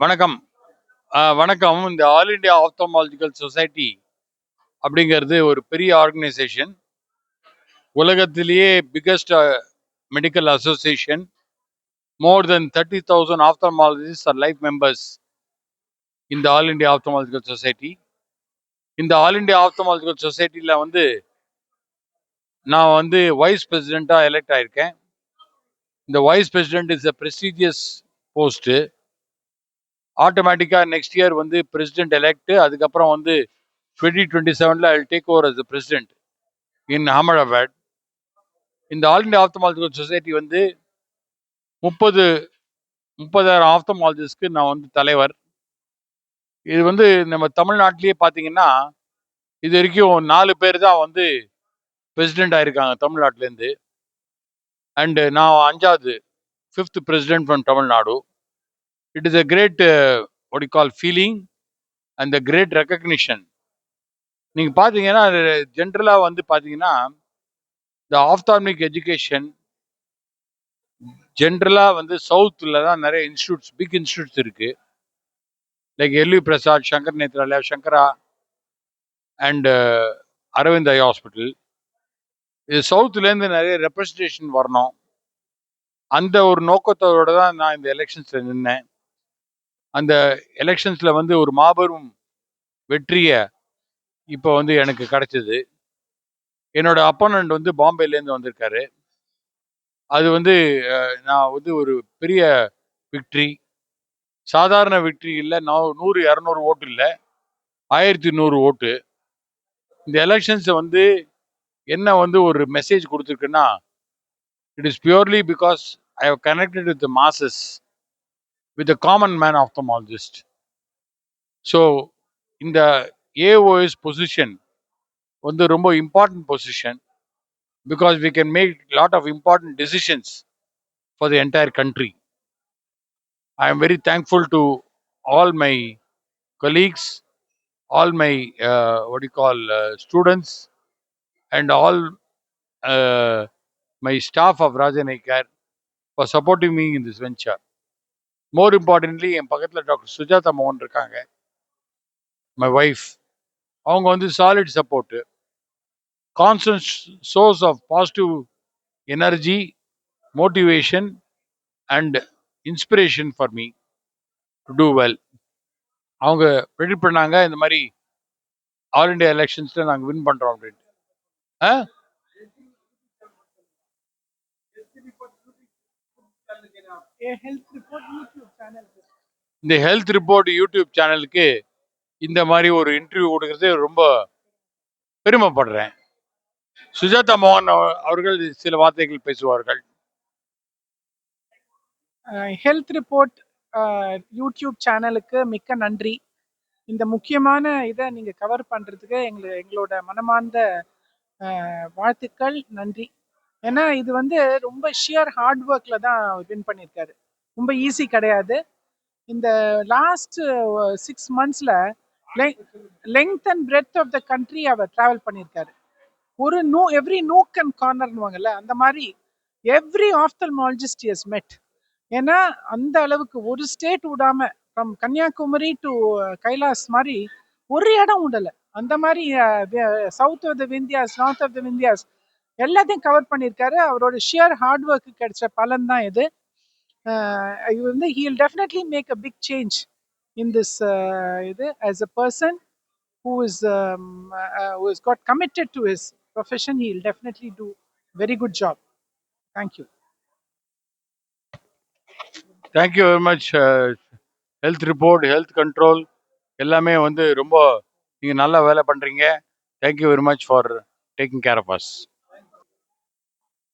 வணக்கம். வணக்கம். இந்த ஆல் இண்டியா ஆப்தமாலஜிக்கல் சொசைட்டி அப்படிங்கிறது ஒரு பெரிய ஆர்கனைசேஷன். உலகத்திலேயே biggest medical association. More than 30,000 ophthalmologist are life members இந்த ஆல் இண்டியா ஆப்தமாலஜிக்கல் சொசைட்டி. இந்த ஆல் இண்டியா ஆப்தமாலஜிக்கல் சொசைட்டியில் நான் வைஸ் பிரசிடெண்ட்டாக எலெக்ட் ஆயிருக்கேன். இந்த vice president is a prestigious post. ஆட்டோமேட்டிக்காக நெக்ஸ்ட் இயர் பிரசிடென்ட் எலெக்ட், அதுக்கப்புறம் 2027 I take over as president in Ahmedabad. இந்த ஆல் இண்டியா ஆப்தமாலஜிக்கல் சொசைட்டி 30,000 ஆப்தமாலஜிஸ்ட்க்கு நான் தலைவர். இது நம்ம தமிழ்நாட்டிலேயே பார்த்தீங்கன்னா இது வரைக்கும் 4 பேர் தான் பிரசிடென்ட் ஆயிருக்காங்க தமிழ்நாட்டிலேருந்து. அண்ட் நான் 5வது 5th president from Tamil Nadu. It is a great what you call feeling and the great recognition. நீங்க பாத்தீங்கன்னா ஜென்ரலா பாத்தீங்கன்னா இந்த ஆப்தால்மிக் எஜுகேஷன் ஜென்ரலா சவுத்துல தான் நிறைய இன்ஸ்டியூட்ஸ், பிக் இன்ஸ்டியூட்ஸ் இருக்கு. Like LV Prasad, Shankar Nethralaya, Sankara and Aravind eye hospital. இது சவுத்துலேருந்து நிறைய ரெப்ரஸன்டேஷன் வரணும், அந்த ஒரு நோக்கத்தோட தான் நான் இந்த எலெக்ஷன்ஸ்ல நின்னேன். அந்த எலெக்ஷன்ஸ்ல ஒரு மாபெரும் வெற்றிய இப்போ எனக்கு கிடைச்சது. என்னோட அப்போனண்ட் பாம்பேலேருந்து வந்திருக்காரு. அது நான் ஒரு பெரிய விக்ட்ரி, சாதாரண விக்ட்ரி இல்லை. 100-200 ஓட்டு இல்லை, 1100 ஓட்டு. இந்த எலெக்ஷன்ஸ் என்ன ஒரு மெசேஜ் கொடுத்துருக்குன்னா, it is purely because I have connected with the masses, with the common man ophthalmologist. So இந்த ஏஓஎஸ் பொசிஷன் ரொம்ப important position because we can make lot of important decisions for the entire country. I am very thankful to all my colleagues, all my students and all my staff of Rajan Eye Care for supporting me in this venture. More importantly, என் பக்கத்துல doctor Sujatha மோகன் இருக்காங்க, my wife. அவங்க solid support, constant source of positive energy, motivation and inspiration for me to do well. அவங்க predict பண்ணாங்க இந்த மாதிரி all India எலெக்ஷன்ஸ்ல நாங்க win பண்றோம் அப்படின்ட்டு. இந்த ஹெல்த் ரிப்போர்ட் யூடியூப் சேனலுக்கு இந்த மாதிரி ஒரு இன்டர்வியூ கொடுக்கறது ரொம்ப பெருமைப்படுறேன். சுஜாதா மோகன் அவர்கள் சில வார்த்தைகள் பேசுவார்கள். ஹெல்த் ரிப்போர்ட் யூடியூப் சேனலுக்கு மிக்க நன்றி. இந்த முக்கியமான இதை நீங்க கவர் பண்றதுக்கு எங்களோட மனமார்ந்த வாழ்த்துக்கள், நன்றி. ஏன்னா இது ரொம்ப ஷியர் ஹார்ட் ஒர்க்ல தான் வின் பண்ணியிருக்காரு, ரொம்ப ஈஸி கிடையாது. இந்த லாஸ்ட் 6 monthsல length and breadth of the country அவர் டிராவல் பண்ணியிருக்காரு. ஒரு எவ்ரி நூக் அண்ட் கார்னர்னுவாங்கல்ல, அந்த மாதிரி எவ்ரி ஆப்தல்மாலஜிஸ்ட் ஹி ஹஸ் மெட். ஏன்னா அந்த அளவுக்கு ஒரு ஸ்டேட் விடாம, ஃப்ரம் கன்னியாகுமரி டு கைலாஸ் மாதிரி ஒரு இடம் விடலை. அந்த மாதிரி south of the Vindhyas, north of the Vindhyas எல்லாத்தையும் கவர் பண்ணியிருக்காரு. அவரோட ஷியர் ஹார்ட் ஒர்க்கு கிடைச்ச பலன் தான் இது. he will definitely make a big change in this இது as a person who has got committed to his profession. He will definitely do very good job. Thank you. Thank you very much. Health report, health control எல்லாமே ரொம்ப நீங்க நல்லா வேலை பண்றீங்க. Thank you very much for taking care of us.